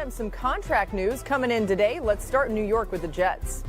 Adam, some contract news coming in today. Let's start in New York with the Jets.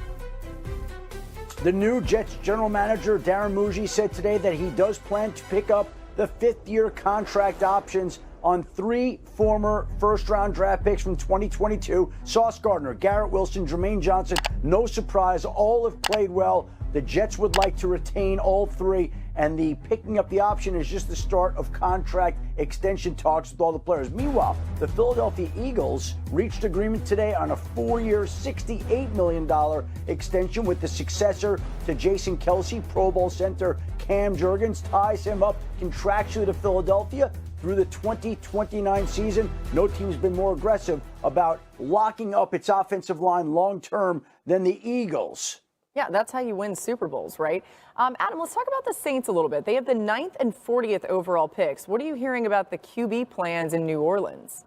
The new Jets general manager, Darren Muji, said today that he does plan to pick up the fifth-year contract options on 3 former first-round draft picks from 2022. Sauce Gardner, Garrett Wilson, Jermaine Johnson. No surprise, all have played well. The Jets would like to retain all 3, and the picking up the option is just the start of contract extension talks with all the players. Meanwhile, the Philadelphia Eagles reached agreement today on a 4-year, $68 million extension with the successor to Jason Kelce. Pro Bowl center Cam Jurgens ties him up contractually to Philadelphia through the 2029 season. No team's been more aggressive about locking up its offensive line long-term than the Eagles. Yeah, that's how you win Super Bowls, right? Adam, let's talk about the Saints a little bit. They have the 9th and 40th overall picks. What are you hearing about the QB plans in New Orleans?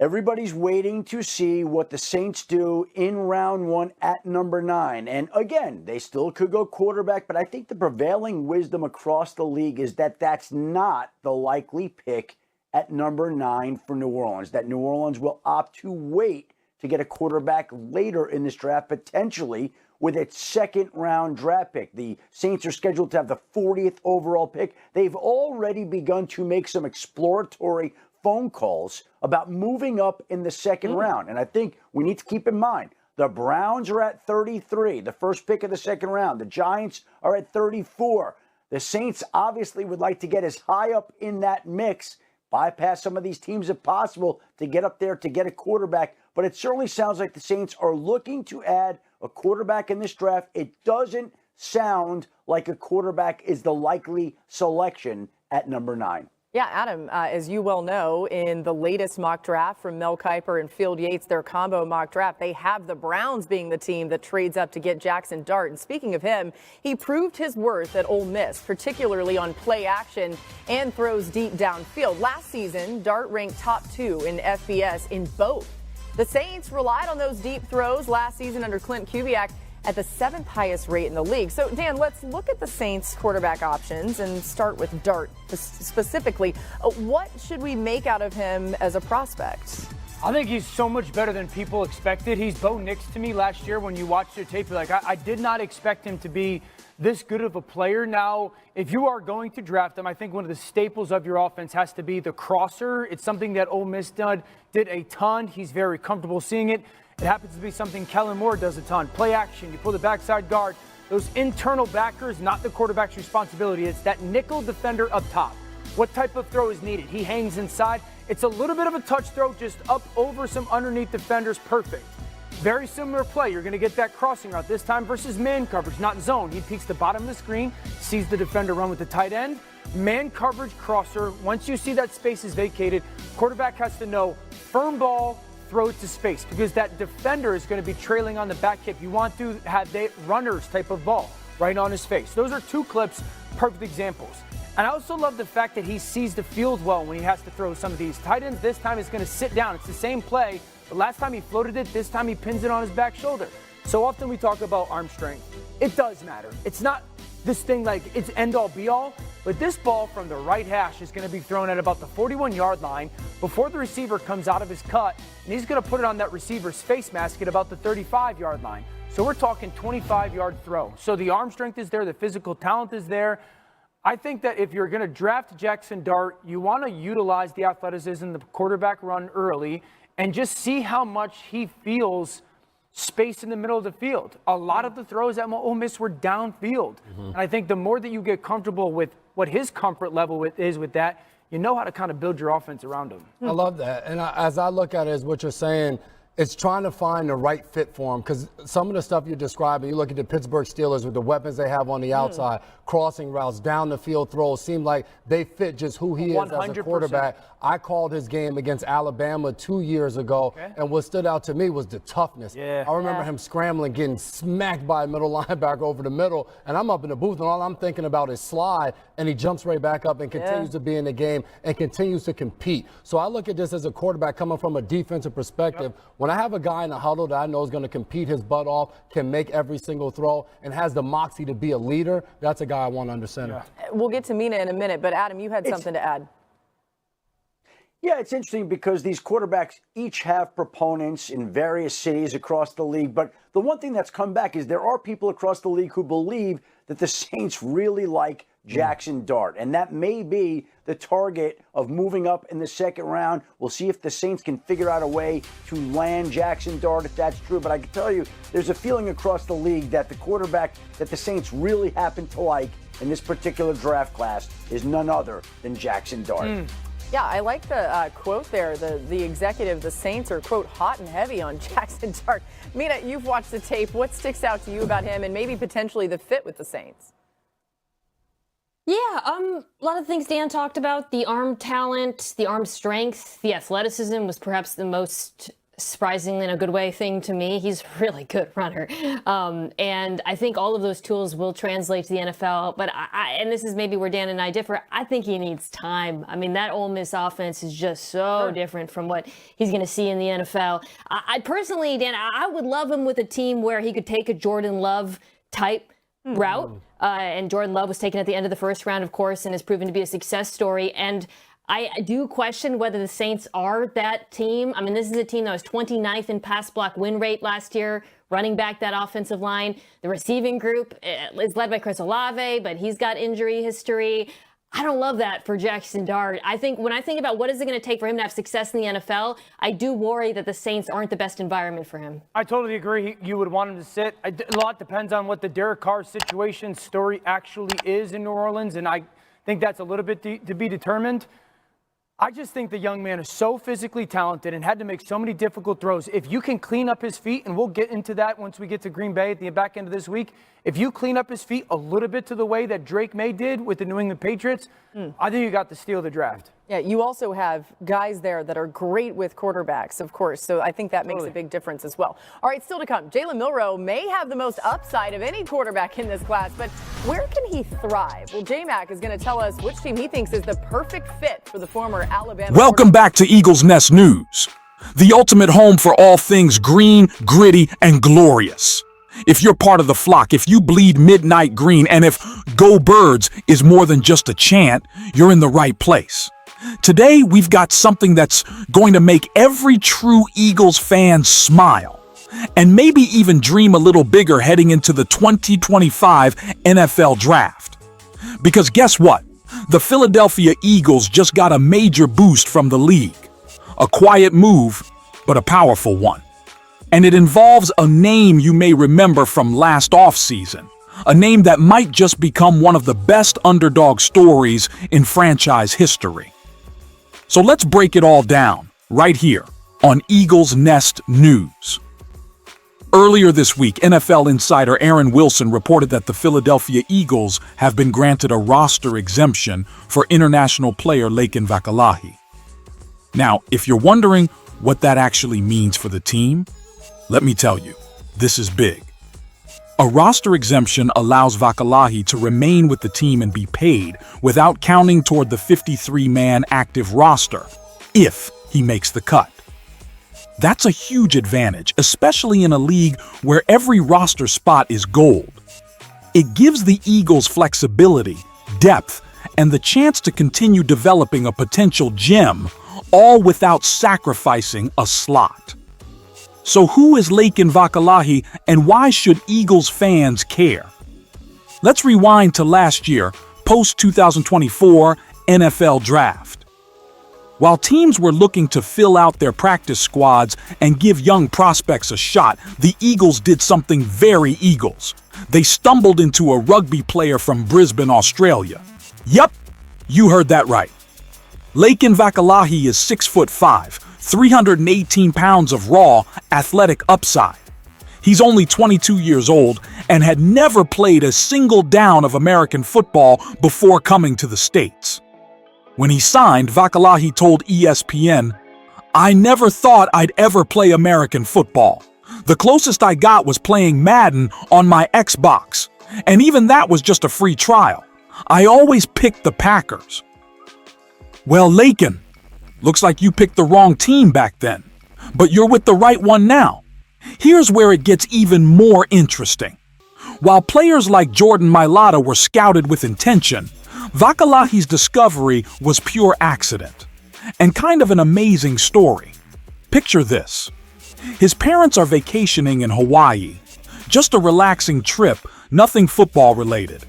Everybody's waiting to see what the Saints do in round 1 at number 9. And again, they still could go quarterback, but I think the prevailing wisdom across the league is that that's not the likely pick at number 9 for New Orleans, that New Orleans will opt to wait to get a quarterback later in this draft, potentially with its second-round draft pick. The Saints are scheduled to have the 40th overall pick. They've already begun to make some exploratory phone calls about moving up in the second round. And I think we need to keep in mind, the Browns are at 33, the first pick of the second round. The Giants are at 34. The Saints obviously would like to get as high up in that mix, bypass some of these teams if possible, to get up there to get a quarterback. But it certainly sounds like the Saints are looking to add a quarterback in this draft. It doesn't sound like a quarterback is the likely selection at number 9. Yeah, Adam, as you well know, in the latest mock draft from Mel Kiper and Field Yates, their combo mock draft, they have the Browns being the team that trades up to get Jackson Dart. And speaking of him, he proved his worth at Ole Miss, particularly on play action and throws deep downfield. Last season, Dart ranked top 2 in FBS in both. The Saints relied on those deep throws last season under Clint Kubiak at the 7th highest rate in the league. So, Dan, let's look at the Saints quarterback options and start with Dart specifically. What should we make out of him as a prospect? I think he's so much better than people expected. He's Bo Nix to me last year. When you watched their tape, you're like, I did not expect him to be this good of a player. Now, if you are going to draft him, I think one of the staples of your offense has to be the crosser. It's something that Ole Miss did a ton. He's very comfortable seeing it. It happens to be something Kellen Moore does a ton. Play action, you pull the backside guard. Those internal backers, not the quarterback's responsibility. It's that nickel defender up top. What type of throw is needed? He hangs inside. It's a little bit of a touch throw, just up over some underneath defenders. Perfect. Very similar play. You're going to get that crossing route this time versus man coverage, not zone. He peeks the bottom of the screen, sees the defender run with the tight end. Man coverage crosser. Once you see that space is vacated, quarterback has to know firm ball, throw it to space, because that defender is going to be trailing on the back hip. You want to have that runner's type of ball right on his face. Those are 2 clips, perfect examples. And I also love the fact that he sees the field well when he has to throw some of these. Tight ends this time is going to sit down. It's the same play, but last time he floated it, this time he pins it on his back shoulder. So often we talk about arm strength. It does matter. It's not this thing like it's end-all be-all, but this ball from the right hash is going to be thrown at about the 41-yard line before the receiver comes out of his cut, and he's going to put it on that receiver's face mask at about the 35-yard line. So we're talking 25-yard throw. So the arm strength is there, the physical talent is there. I think that if you're going to draft Jackson Dart, you want to utilize the athleticism, the quarterback run early, and just see how much he feels space in the middle of the field. A lot of the throws at Ole Miss were downfield. And I think the more that you get comfortable with what his comfort level is with that, you know how to kind of build your offense around him. I love that. And as I look at it, as what you're saying, it's trying to find the right fit for him, because some of the stuff you're describing, you look at the Pittsburgh Steelers with the weapons they have on the outside, crossing routes, down the field throws, seem like they fit just who he is 100%. As a quarterback. I called his game against Alabama 2 years ago, and what stood out to me was the toughness. I remember him scrambling, getting smacked by a middle linebacker over the middle, and I'm up in the booth, and all I'm thinking about is slide, and he jumps right back up and continues to be in the game and continues to compete. So I look at this as a quarterback coming from a defensive perspective. When I have a guy in the huddle that I know is going to compete his butt off, can make every single throw, and has the moxie to be a leader, that's a guy I want under center. We'll get to Mina in a minute, but Adam, you had something to add. Yeah, it's interesting because these quarterbacks each have proponents in various cities across the league. But the one thing that's come back is there are people across the league who believe that the Saints really like Jackson Dart. And that may be the target of moving up in the second round. We'll see if the Saints can figure out a way to land Jackson Dart if that's true. But I can tell you, there's a feeling across the league that the quarterback that the Saints really happen to like in this particular draft class is none other than Jackson Dart. Yeah, I like the quote there. The executive, the Saints are, quote, hot and heavy on Jackson Dart. Mina, you've watched the tape. What sticks out to you about him and maybe potentially the fit with the Saints? Yeah, a lot of things Dan talked about. The arm talent, the arm strength, the athleticism was perhaps the most surprising in a good way thing to me. He's a really good runner. And I think all of those tools will translate to the NFL. But and this is maybe where Dan and I differ, I think he needs time. I mean, that Ole Miss offense is just so different from what he's going to see in the NFL. I personally, Dan, I would love him with a team where he could take a Jordan Love type route. And Jordan Love was taken at the end of the first round, of course, and has proven to be a success story. And I do question whether the Saints are that team. I mean, this is a team that was 29th in pass block win rate last year, running back that offensive line. The receiving group is led by Chris Olave, but he's got injury history. I don't love that for Jackson Dart. I think when I think about what is it going to take for him to have success in the NFL, I do worry that the Saints aren't the best environment for him. I totally agree. You would want him to sit. A lot depends on what the Derek Carr situation story actually is in New Orleans, and I think that's a little bit to be determined. I just think the young man is so physically talented and had to make so many difficult throws. If you can clean up his feet, and we'll get into that once we get to Green Bay at the back end of this week, if you clean up his feet a little bit to the way that Drake May did with the New England Patriots, I think you got to steal the draft. Yeah, you also have guys there that are great with quarterbacks, of course, so I think that makes a big difference as well. All right, still to come, Jalen Milroe may have the most upside of any quarterback in this class, but where can he thrive? Well, J-Mac is going to tell us which team he thinks is the perfect fit for the former Alabama. Welcome back to Eagles Nest News, the ultimate home for all things green, gritty, and glorious. If you're part of the flock, if you bleed midnight green, and if Go Birds is more than just a chant, you're in the right place. Today, we've got something that's going to make every true Eagles fan smile, and maybe even dream a little bigger heading into the 2025 NFL Draft. Because guess what? The Philadelphia Eagles just got a major boost from the league. A quiet move, but a powerful one. And it involves a name you may remember from last offseason. A name that might just become one of the best underdog stories in franchise history. So let's break it all down, right here, on Eagles Nest News. Earlier this week, NFL insider Aaron Wilson reported that the Philadelphia Eagles have been granted a roster exemption for international player Laken Vakalahi. Now, if you're wondering what that actually means for the team, let me tell you, this is big. A roster exemption allows Vakalahi to remain with the team and be paid without counting toward the 53-man active roster, if he makes the cut. That's a huge advantage, especially in a league where every roster spot is gold. It gives the Eagles flexibility, depth, and the chance to continue developing a potential gem, all without sacrificing a slot. So who is Laken Vakalahi, and why should Eagles fans care? Let's rewind to last year, post-2024 NFL Draft. While teams were looking to fill out their practice squads and give young prospects a shot, the Eagles did something very Eagles. They stumbled into a rugby player from Brisbane, Australia. Yup, you heard that right. Laken Vakalahi is 6'5", 318 pounds of raw, athletic upside. He's only 22 years old and had never played a single down of American football before coming to the States. When he signed, Vakalahi told ESPN, "I never thought I'd ever play American football. The closest I got was playing Madden on my Xbox, and even that was just a free trial. I always picked the Packers." Well, Laken, looks like you picked the wrong team back then, but you're with the right one now. Here's where it gets even more interesting. While players like Jordan Mailata were scouted with intention, Vakalahi's discovery was pure accident. and kind of an amazing story. Picture this. His parents are vacationing in Hawaii. Just a relaxing trip, nothing football related.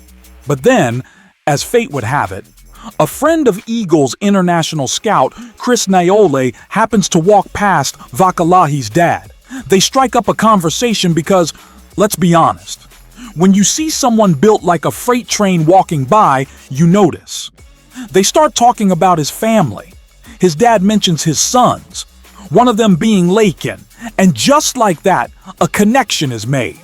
But then, as fate would have it, a friend of Eagles international scout Chris Naiole happens to walk past Vakalahi's dad. They strike up a conversation because, let's be honest, when you see someone built like a freight train walking by, you notice. They start talking about his family. His dad mentions his sons, one of them being Lakin, and just like that, a connection is made.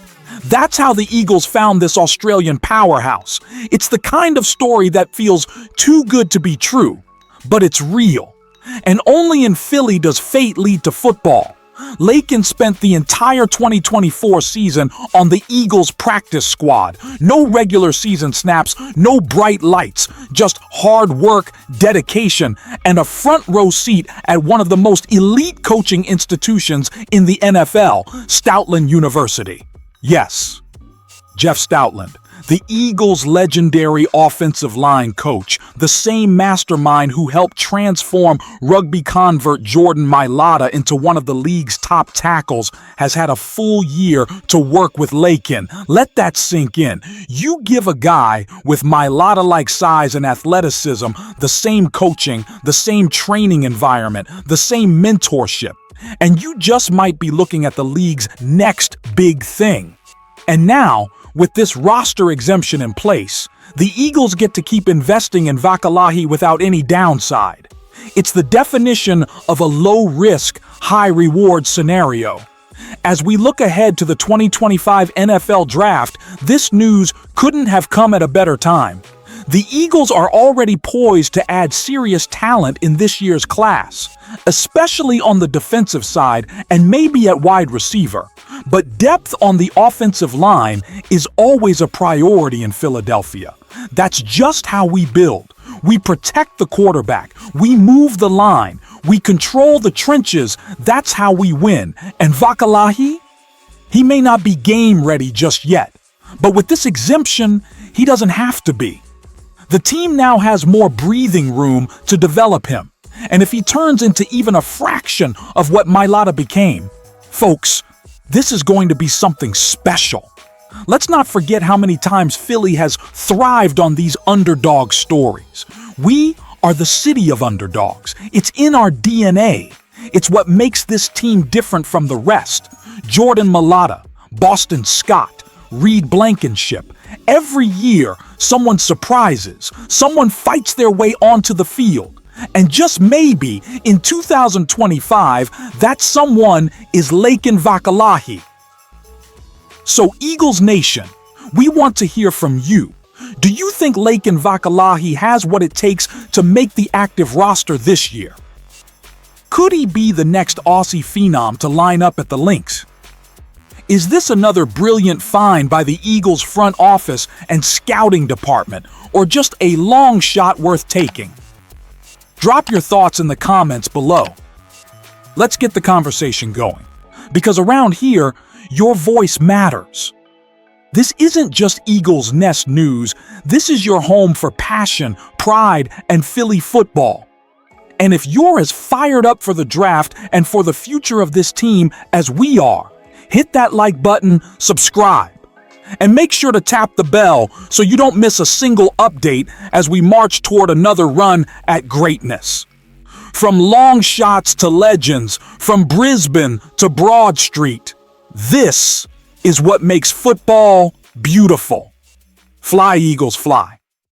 That's how the Eagles found this Australian powerhouse. It's the kind of story that feels too good to be true, but it's real. And only in Philly does fate lead to football. Lakin spent the entire 2024 season on the Eagles practice squad. No regular season snaps, no bright lights, just hard work, dedication, and a front row seat at one of the most elite coaching institutions in the NFL, Stoutland University. Yes, Jeff Stoutland, the Eagles' legendary offensive line coach, the same mastermind who helped transform rugby convert Jordan Mailata into one of the league's top tackles, has had a full year to work with Lakin. Let that sink in. You give a guy with Mailata-like size and athleticism the same coaching, the same training environment, the same mentorship, and you just might be looking at the league's next big thing. And now, with this roster exemption in place, the Eagles get to keep investing in Vakalahi without any downside. It's the definition of a low-risk, high-reward scenario. As we look ahead to the 2025 NFL Draft, this news couldn't have come at a better time. The Eagles are already poised to add serious talent in this year's class, especially on the defensive side and maybe at wide receiver. But depth on the offensive line is always a priority in Philadelphia. That's just how we build. We protect the quarterback. We move the line. We control the trenches. That's how we win. And Vakalahi? He may not be game ready just yet. But with this exemption, he doesn't have to be. The team now has more breathing room to develop him. And if he turns into even a fraction of what Mailata became, folks, this is going to be something special. Let's not forget how many times Philly has thrived on these underdog stories. We are the city of underdogs. It's in our DNA. It's what makes this team different from the rest. Jordan Mailata, Boston Scott, Reed Blankenship. Every year, someone surprises, someone fights their way onto the field. And just maybe, in 2025, that someone is Lakin Vakalahi. So Eagles Nation, we want to hear from you. Do you think Lakin Vakalahi has what it takes to make the active roster this year? Could he be the next Aussie phenom to line up at the Lynx? Is this another brilliant find by the Eagles front office and scouting department, or just a long shot worth taking? Drop your thoughts in the comments below. Let's get the conversation going, because around here, your voice matters. This isn't just Eagles Nest news. This is your home for passion, pride, and Philly football. And if you're as fired up for the draft and for the future of this team as we are, hit that like button, subscribe, and make sure to tap the bell so you don't miss a single update as we march toward another run at greatness. From long shots to legends, from Brisbane to Broad Street, this is what makes football beautiful. Fly, Eagles, fly.